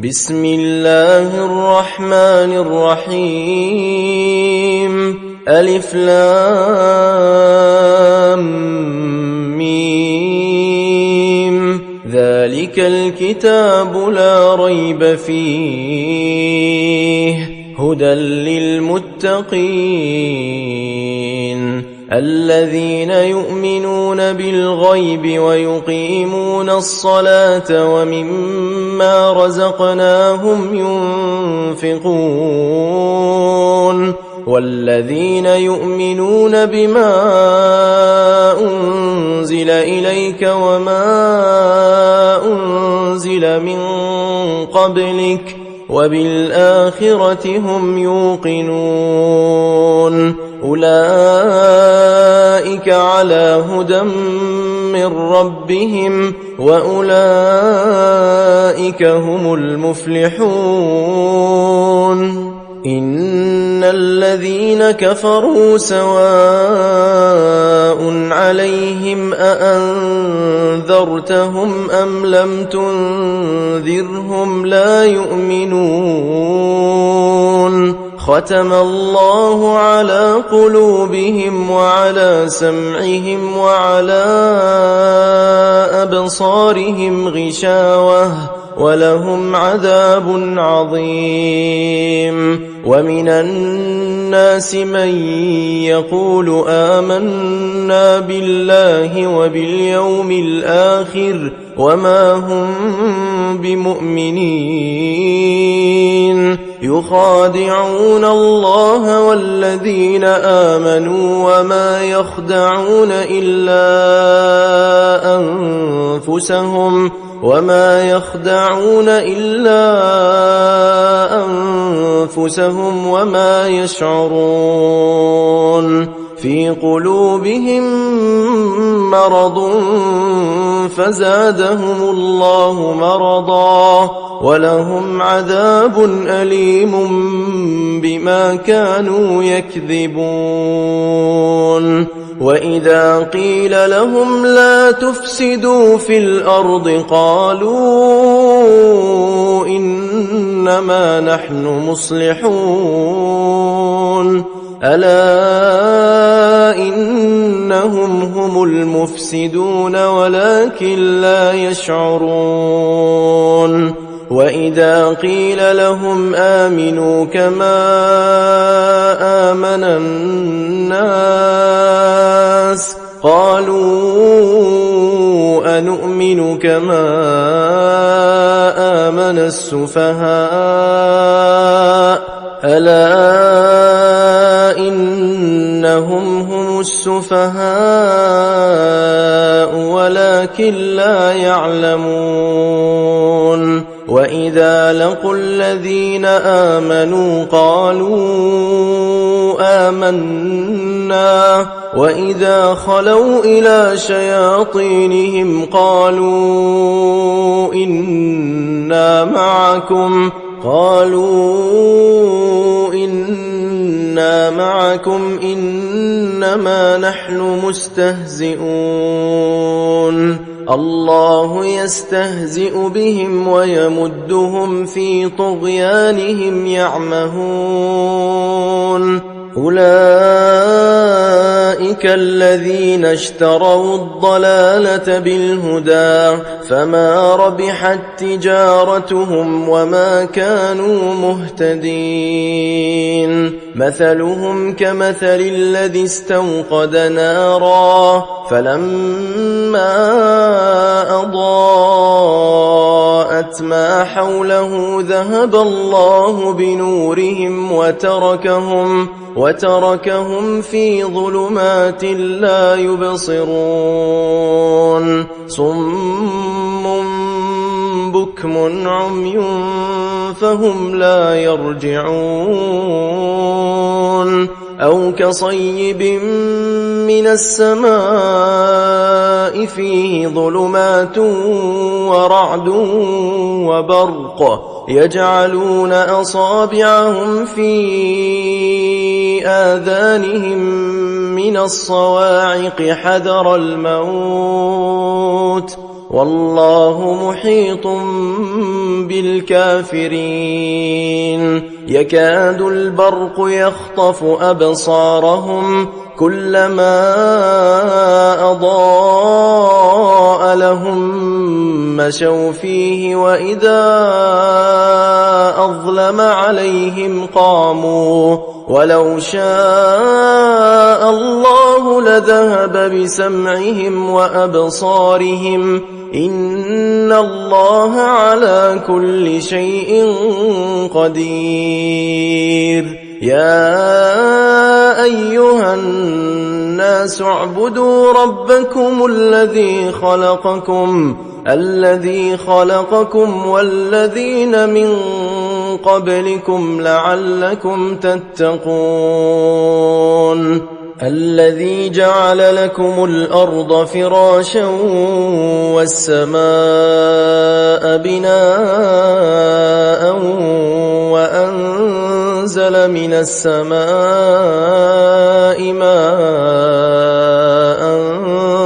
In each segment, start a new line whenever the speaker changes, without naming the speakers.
بسم الله الرحمن الرحيم ألف لام ميم ذلك الكتاب لا ريب فيه هدى للمتقين الذين يؤمنون بالغيب ويقيمون الصلاة ومما رزقناهم ينفقون والذين يؤمنون بما أنزل إليك وما أنزل من قبلك وبالآخرة هم يوقنون أولئك على هدى من ربهم وأولئك هم المفلحون إن الذين كفروا سواء عليهم أأنذرتهم أم لم تنذرهم لا يؤمنون ختم الله على قلوبهم وعلى سمعهم وعلى أبصارهم غشاوة ولهم عذاب عظيم ومن الناس من يقول آمنا بالله وباليوم الآخر وما هم بمؤمنين يخادعون الله والذين آمنوا وما يخدعون إلا أنفسهم وما يشعرون في قلوبهم مرض فزادهم الله مرضا ولهم عذاب أليم بما كانوا يكذبون وإذا قيل لهم لا تفسدوا في الأرض قالوا إنما نحن مصلحون ألا إنهم هم المفسدون ولكن لا يشعرون وإذا قيل لهم آمنوا كما آمن الناس قالوا أنؤمن كما آمن السفهاء ألا إنهم هم السفهاء ولكن لا يعلمون وإذا لقوا الذين آمنوا قالوا آمنا وإذا خلوا إلى شياطينهم قالوا إنا معكم إنما نحن مستهزئون الله يستهزئ بهم ويمدهم في طغيانهم يعمهون أولئك الذين اشتروا الضلالة بالهدى فما ربحت تجارتهم وما كانوا مهتدين مثلهم كمثل الذي استوقد نارا فلما أضاءت ما حوله ذهب الله بنورهم وتركهم في ظلمات لا يبصرون صم بكم عمي فهم لا يرجعون أو كصيب من السماء فيه ظلمات ورعد وبرق يجعلون أصابعهم في آذانهم من الصواعق حذر الموت والله محيط بالكافرين يكاد البرق يخطف أبصارهم كلما أضاء لهم مشوا فيه وإذا أظلم عليهم قاموا ولو شاء الله لذهب بسمعهم وأبصارهم إن الله على كل شيء قدير يا أيها الناس اعبدوا ربكم الذي خلقكم والذين من قبلكم لعلكم تتقون الذي جعل لكم الأرض فراشا والسماء بناء وأنزل من السماء ماء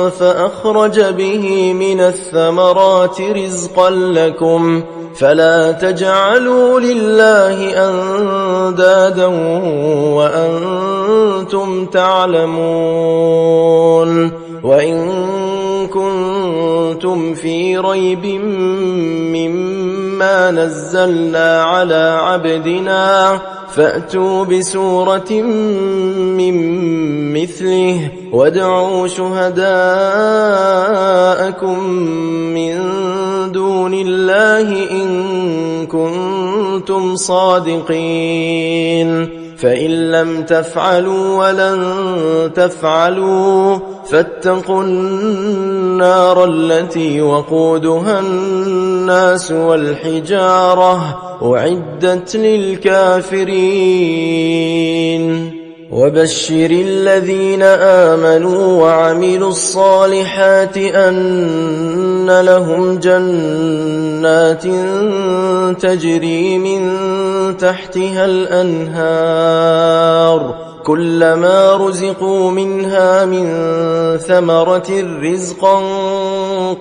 فأخرج به من الثمرات رزقا لكم فلا تجعلوا لله أندادا وأنتم تعلمون وإن كنتم في ريب مما نزلنا على عبدنا فأتوا بسورة من مثله وادعوا شهداءكم من دون الله إن كنتم صادقين فإن لم تفعلوا ولن تفعلوا فاتقوا النار التي وقودها الناس والحجارة أعدت للكافرين وبشر الذين آمنوا وعملوا الصالحات أن لهم جنات تجري من تحتها الأنهار كلما رزقوا منها من ثمرة رزقا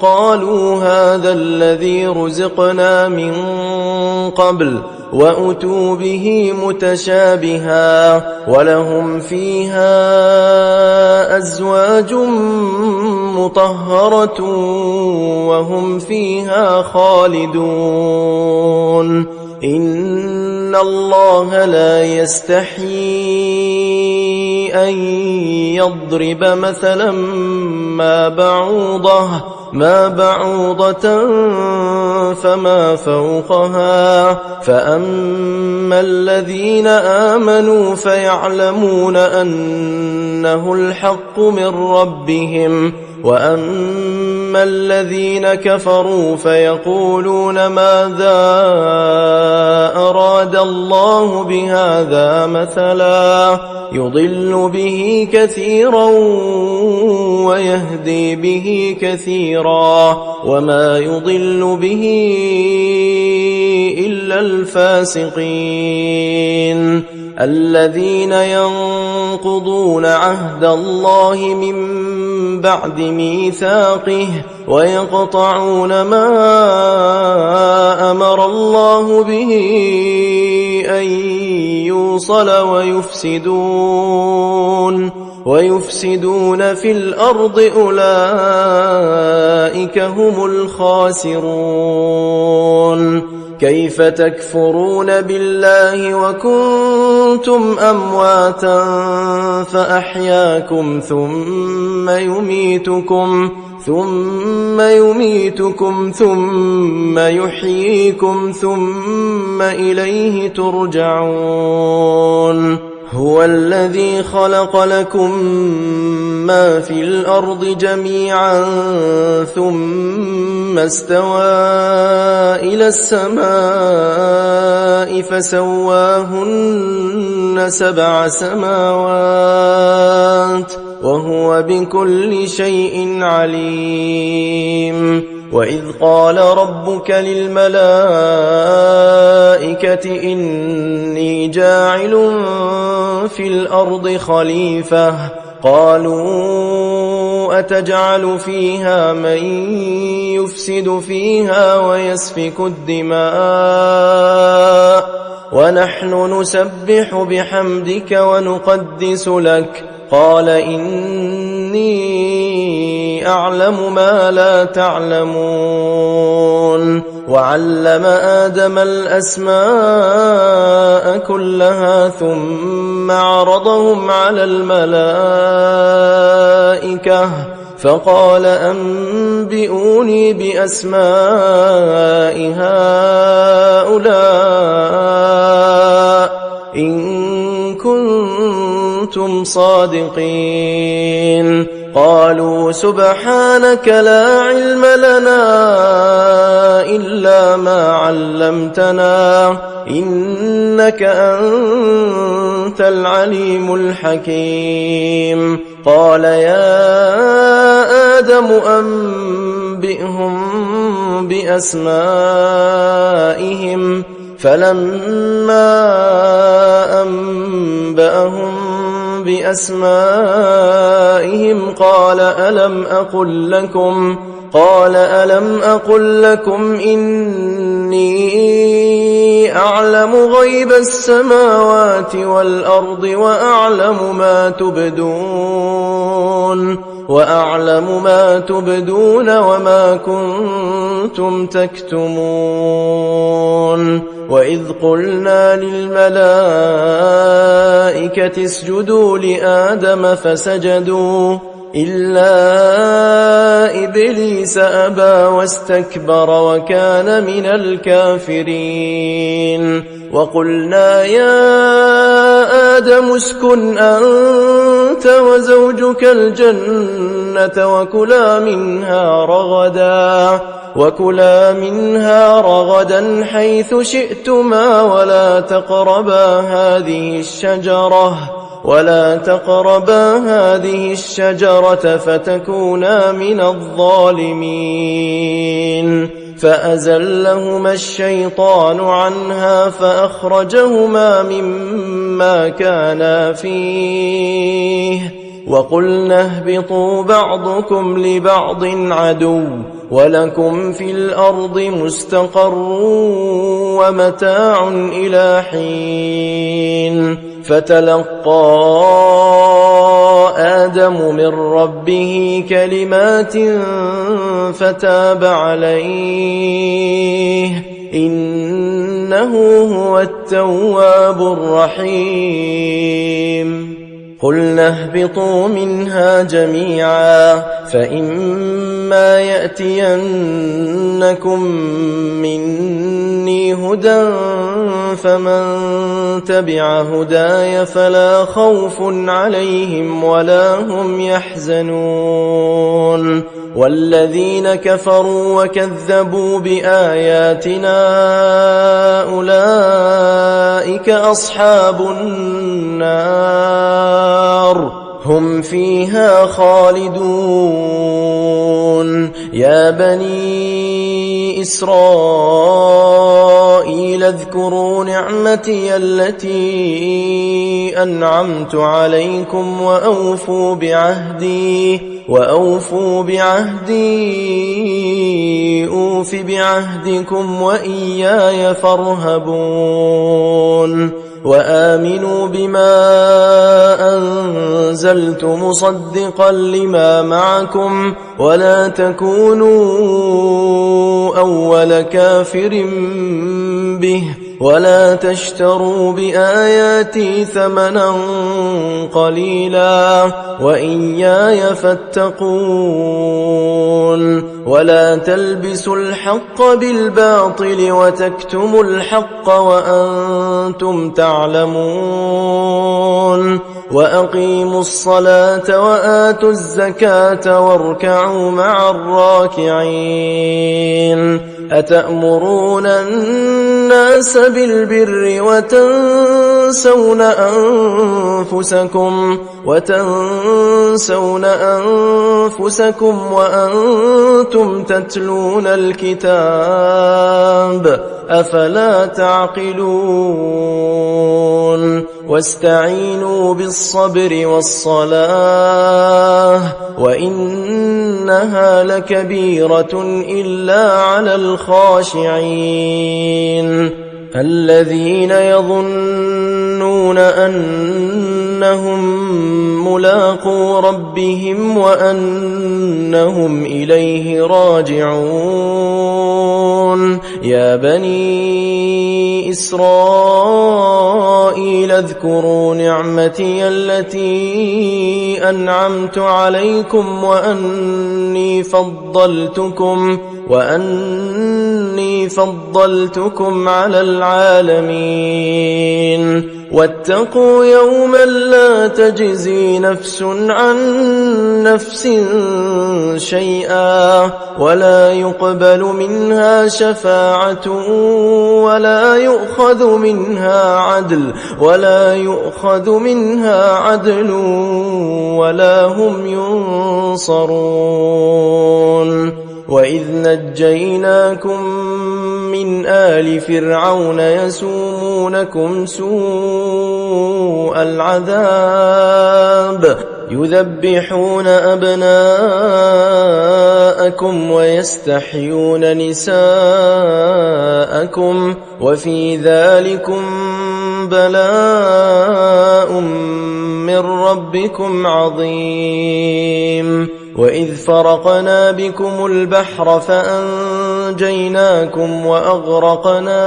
قالوا هذا الذي رزقنا من قبل وأتوا به متشابها ولهم فيها أزواج مطهرة وهم فيها خالدون إن الله لا يستحيي أن يضرب مثلا ما بعوضة فما فوقها فأما الذين آمنوا فيعلمون أنه الحق من ربهم وأما الذين كفروا فيقولون ماذا أراد الله بهذا مثلا يضل به كثيرا ويهدي به كثيرا وما يضل به إلا الفاسقين الذين ينقضون عهد الله من بعد ميثاقه ويقطعون ما أمر الله به أن يوصل ويفسدون في الأرض أولئك هم الخاسرون كيف تكفرون بالله وكنتم أمواتا فأحياكم ثم يميتكم ثم يحييكم ثم إليه ترجعون هو الذي خلق لكم ما في الأرض جميعا ثم استوى إلى السماء فسواهن 7 سماوات وهو بكل شيء عليم وإذ قال ربك للملائكة إني جاعل في الأرض خليفة قالوا أتجعل فيها من يفسد فيها ويسفك الدماء ونحن نسبح بحمدك ونقدس لك؟ قال إني أعلم ما لا تعلمون. وعلم آدم الأسماء كلها ثم عرضهم على الملائكة فقال أنبئوني بأسماء هؤلاء إن كنتم صادقين. قالوا سبحانك لا علم لنا إلا ما علمتنا إنك أنت العليم الحكيم. قال يا آدم أنبئهم بأسمائهم فلما أنبأهم بأسمائهم قال ألم أقل لكم إني أعلم غيب السماوات والأرض وأعلم ما تبدون وما كنتم تكتمون. وإذ قلنا للملائكة اسجدوا لآدم فسجدوا إلا إبليس أبى واستكبر وكان من الكافرين. وقلنا يا آدم اسكن أنت وزوجك الجنة وكلا منها رغدا حيث شئتما ولا تقربا هذه الشجرة فتكونا من الظالمين. فأزلهما الشيطان عنها فأخرجهما مما كانا فيه وقلنا اهبطوا بعضكم لبعض عدو ولكم في الأرض مستقر ومتاع إلى حين. فتلقى آدم من ربه كلمات فتاب عليه إنه هو التواب الرحيم. قلنا اهبطوا منها جميعا فإما يأتينكم مني هدى فمن تبع هداي فلا خوف عليهم ولا هم يحزنون. والذين كفروا وكذبوا بآياتنا أولئك أصحاب النار هم فيها خالدون. يا بني إسرائيل اذكروا نعمتي التي أنعمت عليكم وأوفوا بعهدي أوف بعهدكم وإياي فارهبون. وآمنوا بما أنزلت مصدقا لما معكم ولا تكونوا أول كافر به ولا تشتروا بآياتي ثمنا قليلا وإياي فاتقون. ولا تلبسوا الحق بالباطل وتكتموا الحق وأنتم تعلمون. وأقيموا الصلاة وآتوا الزكاة واركعوا مع الراكعين. أتأمرون الناس بالبر وتنسون أنفسكم وأنتم تتلون الكتاب أفلا تعقلون. واستعينوا بالصبر والصلاة وإنها لكبيرة إلا على الخاشعين الذين يظنون أنهم ملاقو ربهم وأنهم إليه راجعون يا بني إسرائيل اذكروا نعمتي التي أنعمت عليكم وأني فضلتكم على العالمين واتقوا يوما لا تجزي نفس عن نفس شيئا ولا يقبل منها شفاعة ولا يؤخذ منها عدل ولا هم ينصرون وإذ نجيناكم من آل فرعون يسومونكم سوء العذاب يذبحون أبناءكم ويستحيون نساءكم وفي ذلكم بلاء من ربكم عظيم وإذ فرقنا بكم البحر فأنجيناكم وأغرقنا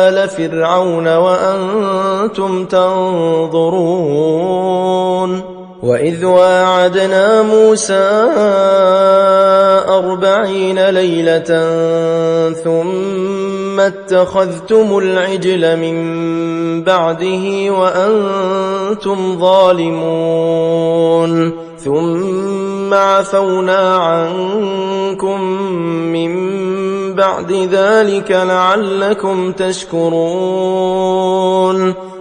آل فرعون وأنتم تنظرون وإذ واعدنا موسى 40 ليلة ثم اتخذتم العجل من بعده وأنتم ظالمون ثم عفونا عنكم من بعد ذلك لعلكم تشكرون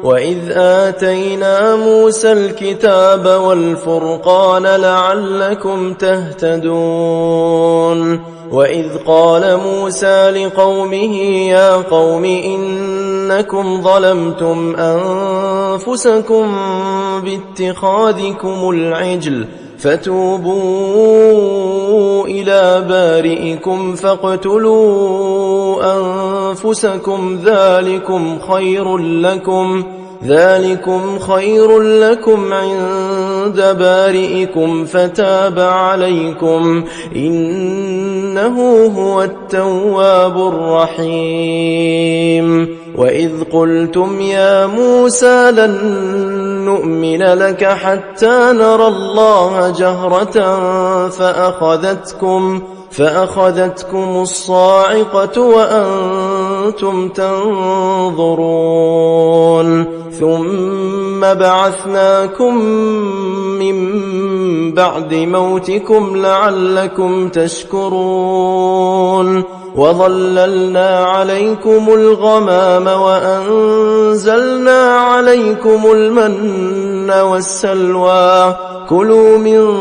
وإذ آتينا موسى الكتاب والفرقان لعلكم تهتدون وإذ قال موسى لقومه يا قوم إنكم ظلمتم أنفسكم باتخاذكم العجل فتوبوا إلى بارئكم فاقتلوا أنفسكم ذلكم خير لكم عند بارئكم فتاب عليكم إنه هو التواب الرحيم وإذ قلتم يا موسى لن نؤمن لك حتى نرى الله جهرة فأخذتكم الصاعقة وأنتم تنظرون ثم بعثناكم من بعد موتكم لعلكم تشكرون وظللنا عليكم الغمام وأنزلنا عليكم المن والسلوى كلوا من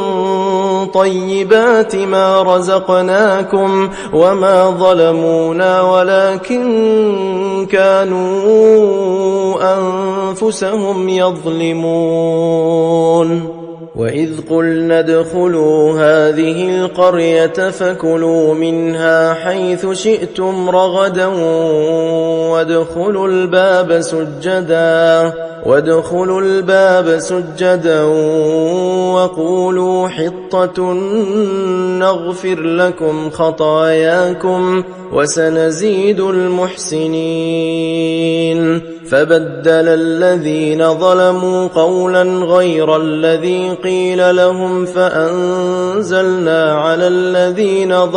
طيبات ما رزقناكم وما ظلمونا ولكن كانوا أنفسهم يظلمون وإذ قلنا ادخلوا هذه القرية فكلوا منها حيث شئتم رغدا وادخلوا الباب سجدا وقولوا حطة نغفر لكم خطاياكم وسنزيد المحسنين فبدل الذين ظلموا قولا غير الذي قيل لهم فأنزلنا على الذين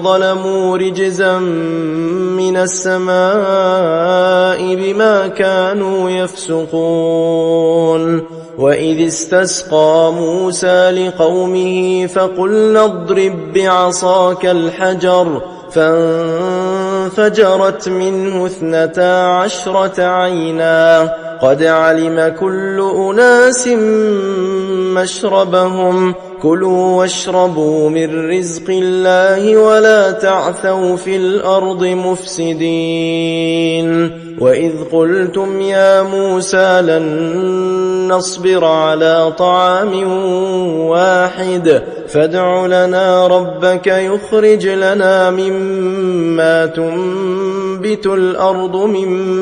ظلموا رجزا من السماء بما كانوا يفسقون وإذ استسقى موسى لقومه فقلنا اضرب بعصاك الحجر فانفجرت منه 12 عينا قد علم كل أناس مشربهم كلوا واشربوا من رزق الله ولا تعثوا في الأرض مفسدين وإذ قلتم يا موسى لن نصبر على طعام واحد فادع لنا ربك يخرج لنا مما تنبت الأرض من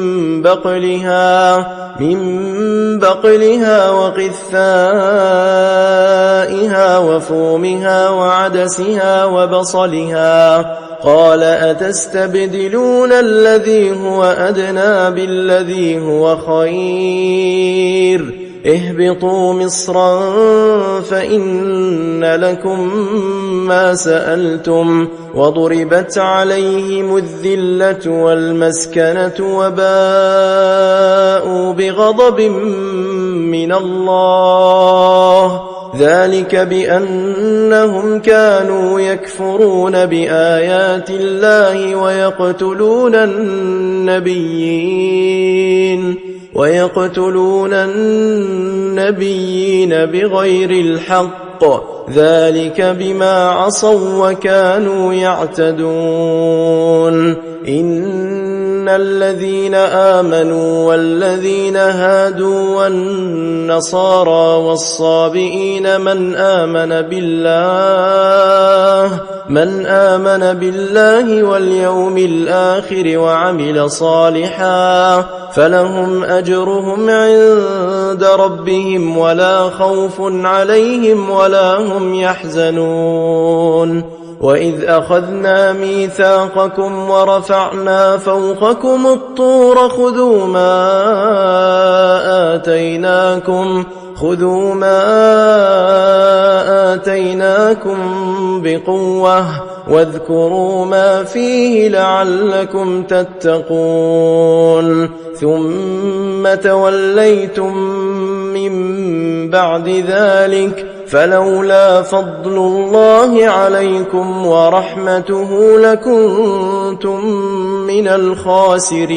بقلها وقثائها وفومها وعدسها وبصلها قال أتستبدلون الذي هو أدنى بالذي هو خير اهبطوا مصرا فإن لكم ما سألتم وضربت عليهم الذلة والمسكنة وباءوا بغضب من الله ذلك بأنهم كانوا يكفرون بآيات الله ويقتلون النبيين بغير الحق ذلك بما عصوا وكانوا يعتدون إن الذين آمنوا والذين هادوا والنصارى والصابئين من آمن بالله واليوم الآخر وعمل صالحا فلهم أجرهم عند ربهم ولا خوف عليهم ولا هم يحزنون وإذ أخذنا ميثاقكم ورفعنا فوقكم الطور خذوا ما آتيناكم بقوة واذكروا ما فيه لعلكم تتقون ثم توليتم من بعد ذلك فلولا فضل الله عليكم ورحمته لكنتم من الخاسرين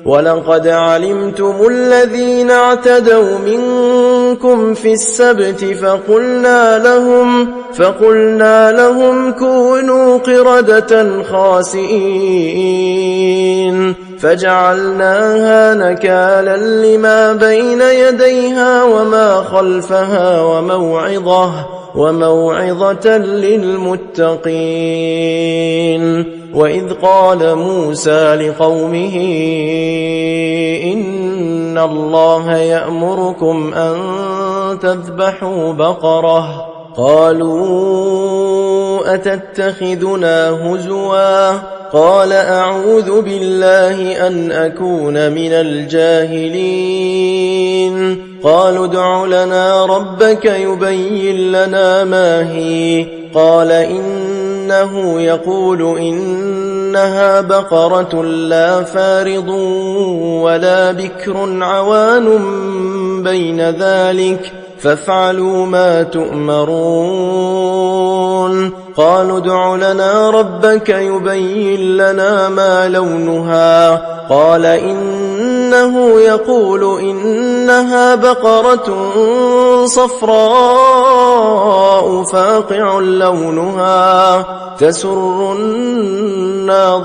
ولقد علمتم الذين اعتدوا منكم في السبت فقلنا لهم كونوا قردة خاسئين فجعلناها نكالا لما بين يديها وما خلفها وموعظة للمتقين وإذ قال موسى لقومه إن الله يأمركم أن تذبحوا بقرة قالوا أتتخذنا هزوا قال أعوذ بالله أن أكون من الجاهلين قالوا ادع لنا ربك يبين لنا ما هي قال إنه يقول إنها بقرة لا فارض ولا بكر عوان بين ذلك فافعلوا ما تؤمرون قالوا ادع لنا ربك يبين لنا ما لونها قال إنه يقول إنها بقرة صفراء فاقع لونها تسر الناظرين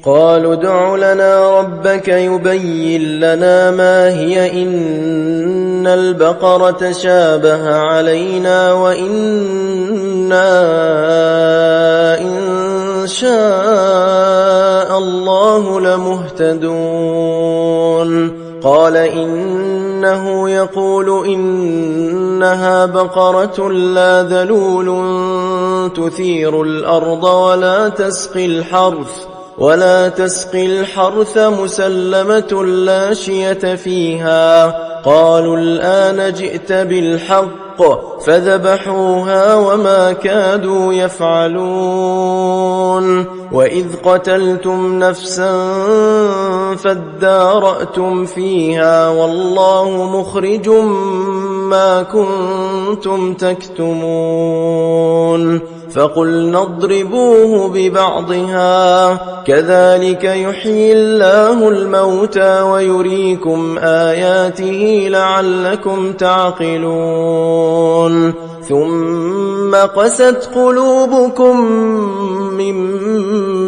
قالوا ادع لنا ربك يبين لنا ما هي إن البقرة شابه علينا وإنا إن شاء الله لمهتدون قال إنه يقول إنها بقرة لا ذلول تثير الأرض ولا تسقي الحرث مسلمة لا شية فيها قالوا الآن جئت بالحق فذبحوها وما كادوا يفعلون وإذ قتلتم نفسا فادارأتم فيها والله مخرج ما كنتم تكتمون فقلنا اضربوه ببعضها كذلك يحيي الله الموتى ويريكم آياته لعلكم تعقلون ثم قست قلوبكم من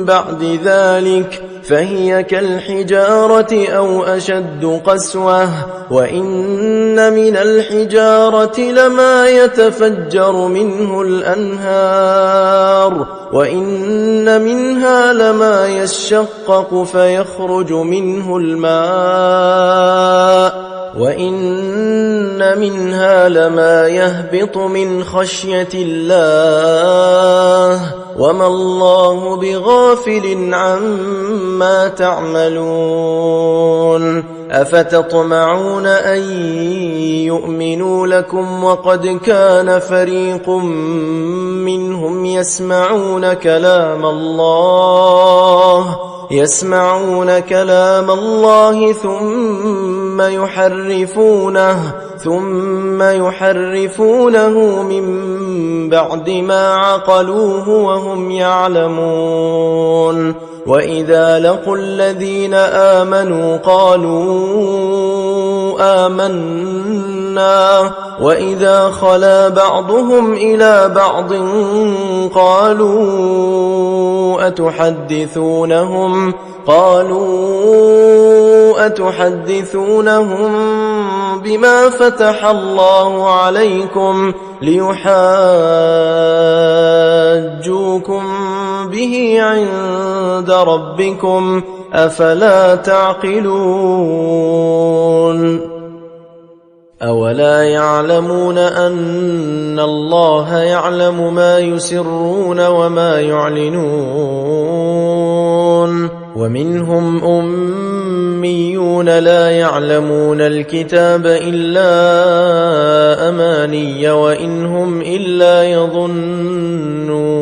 بعد ذلك فهي كالحجارة أو أشد قسوة وإن من الحجارة لما يتفجر منه الأنهار وإن منها لما يشقق فيخرج منه الماء وإن منها لما يهبط من خشية الله وما الله بغافل عما تعملون أفتطمعون أن يؤمنوا لكم وقد كان فريق منهم يسمعون كلام الله ثم يحرفونه من بعد ما عقلوه وهم يعلمون وإذا لقوا الذين آمنوا قالوا آمنا وإذا خلا بعضهم إلى بعض قالوا أتحدثونهم بما فتح الله عليكم ليحاجوكم به عند ربكم أفلا تعقلون أولا يعلمون أن الله يعلم ما يسرون وما يعلنون ومنهم أميون لا يعلمون الكتاب إلا أماني وإن هم إلا يظنون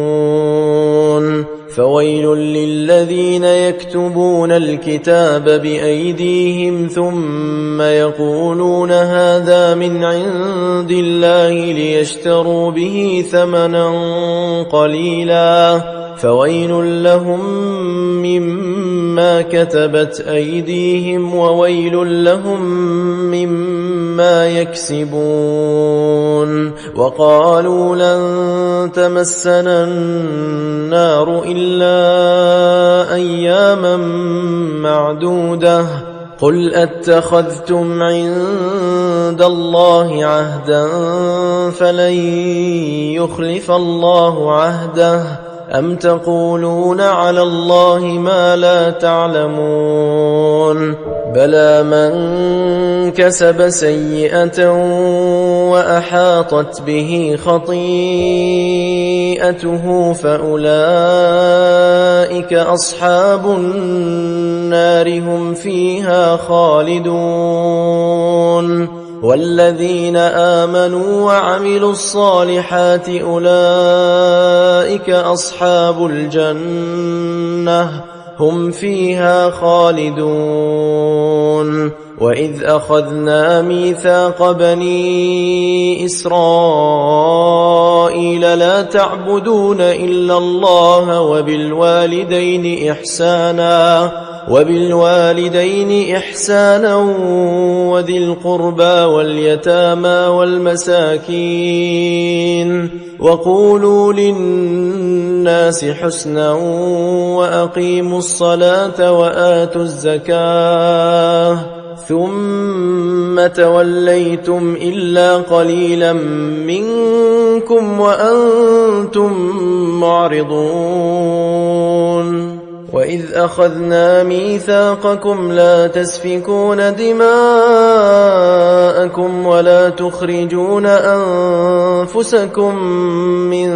فويل للذين يكتبون الكتاب بأيديهم ثم يقولون هذا من عند الله ليشتروا به ثمنا قليلا فويل لهم مما كتبت أيديهم وويل لهم مما يكسبون وقالوا لن تمسنا النار إلا أياما معدودة قل أتخذتم عند الله عهدا فلن يخلف الله عهده أم تقولون على الله ما لا تعلمون بلى من كسب سيئة وأحاطت به خطيئته فأولئك أصحاب النار هم فيها خالدون والذين آمنوا وعملوا الصالحات أولئك أصحاب الجنة هم فيها خالدون وإذ أخذنا ميثاق بني إسرائيل لا تعبدون إلا الله وبالوالدين إحسانا وذي القربى واليتامى والمساكين وقولوا للناس حسنا وأقيموا الصلاة وآتوا الزكاة ثم توليتم إلا قليلا منكم وأنتم معرضون وإذ أخذنا ميثاقكم لا تسفكون دماءكم ولا تخرجون أنفسكم من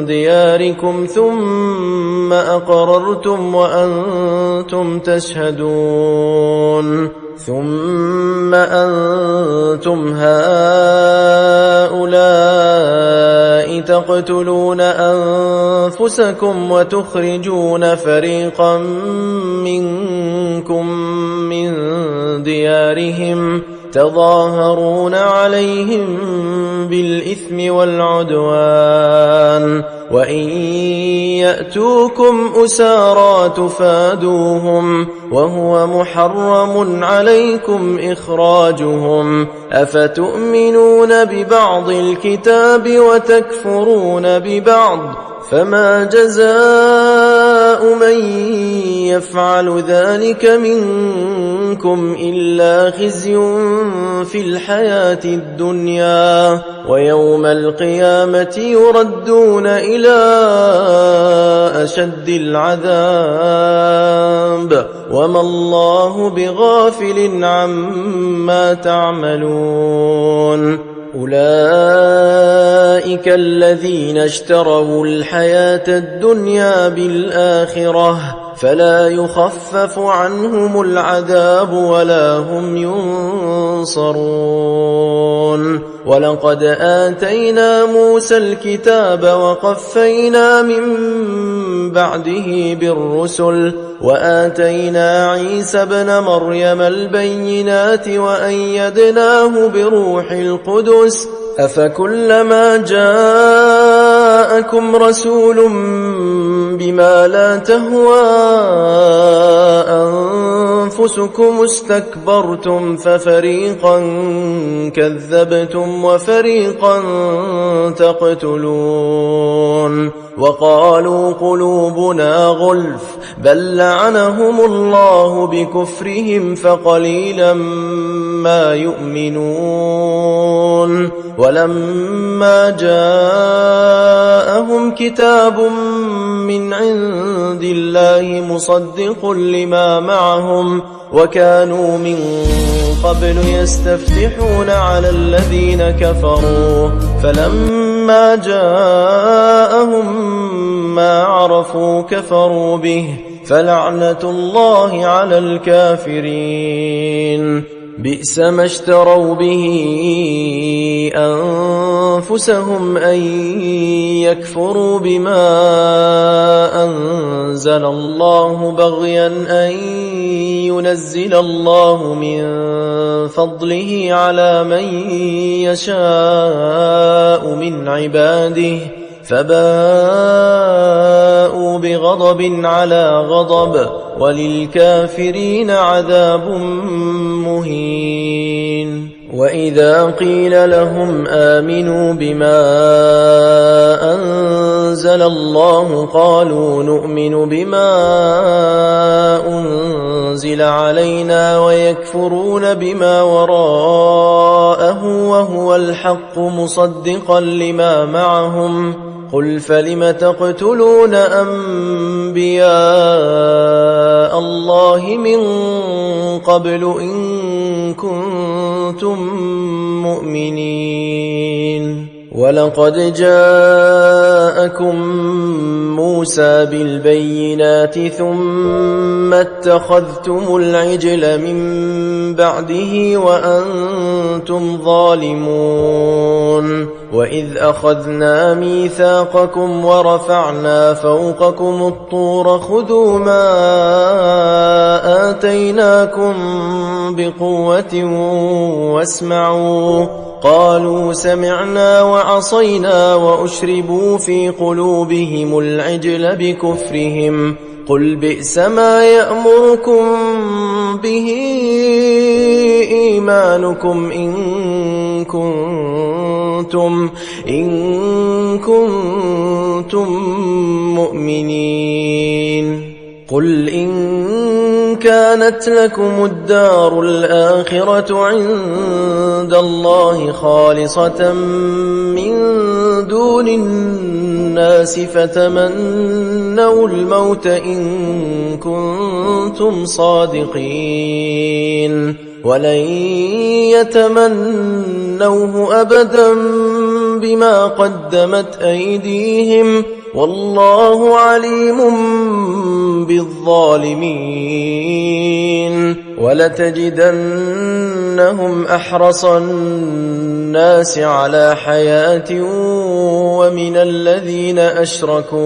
دياركم ثم أقررتم وأنتم تشهدون ثم أنتم هؤلاء تقتلون أنفسكم وتخرجون فريقا منكم من ديارهم تظاهرون عليهم بالإثم والعدوان وإن يأتوكم أسارى تفادوهم وهو محرم عليكم إخراجهم أفتؤمنون ببعض الكتاب وتكفرون ببعض فما جزاء من يفعل ذلك منكم إلا خزي في الحياة الدنيا ويوم القيامة يردون إلى أشد العذاب وما الله بغافل عما تعملون أولئك الذين اشتروا الحياة الدنيا بالآخرة فلا يخفف عنهم العذاب ولا هم ينصرون ولقد آتينا موسى الكتاب وقفينا من بعده بالرسل وآتينا عيسى ابن مريم البينات وأيدناه بروح القدس أفكلما جاءكم رسول بما لا تهوى أنفسكم استكبرتم ففريقا كذبتم وفريقا تقتلون وقالوا قلوبنا غلف بل لعنهم الله بكفرهم فقليلا ما يؤمنون ولما جاءهم كتاب من عند الله مصدق لما معهم وكانوا من قبل يستفتحون على الذين كفروا فلما جاءهم ما عرفوا كفروا به فلعنة الله على الكافرين بئس ما اشتروا به أنفسهم أن يكفروا بما أنزل الله بغيا أن ينزل الله من فضله على من يشاء من عباده فباءوا بغضب على غضب وللكافرين عذاب مهين وإذا قيل لهم آمنوا بما أنزل الله قالوا نؤمن بما أنزل علينا ويكفرون بما وراءه وهو الحق مصدقا لما معهم قل فلم تقتلون أنبياء الله من قبل إن كنتم مؤمنين ولقد جاءكم موسى بالبينات ثم اتخذتم العجل من بعده وأنتم ظالمون وإذ أخذنا ميثاقكم ورفعنا فوقكم الطور خذوا ما آتيناكم بقوة واسمعوا قالوا سمعنا وعصينا وأشربوا في قلوبهم العجل بكفرهم قل بئس ما يأمركم به إيمانكم إن كنتم مؤمنين قل إن كانت لكم الدار الآخرة عند الله خالصة من دون الناس فتمنوا الموت إن كنتم صادقين ولن يتمنوه أبدا بما قدمت أيديهم والله عليم بالظالمين ولتجدنهم أحرص الناس على حياة ومن الذين أشركوا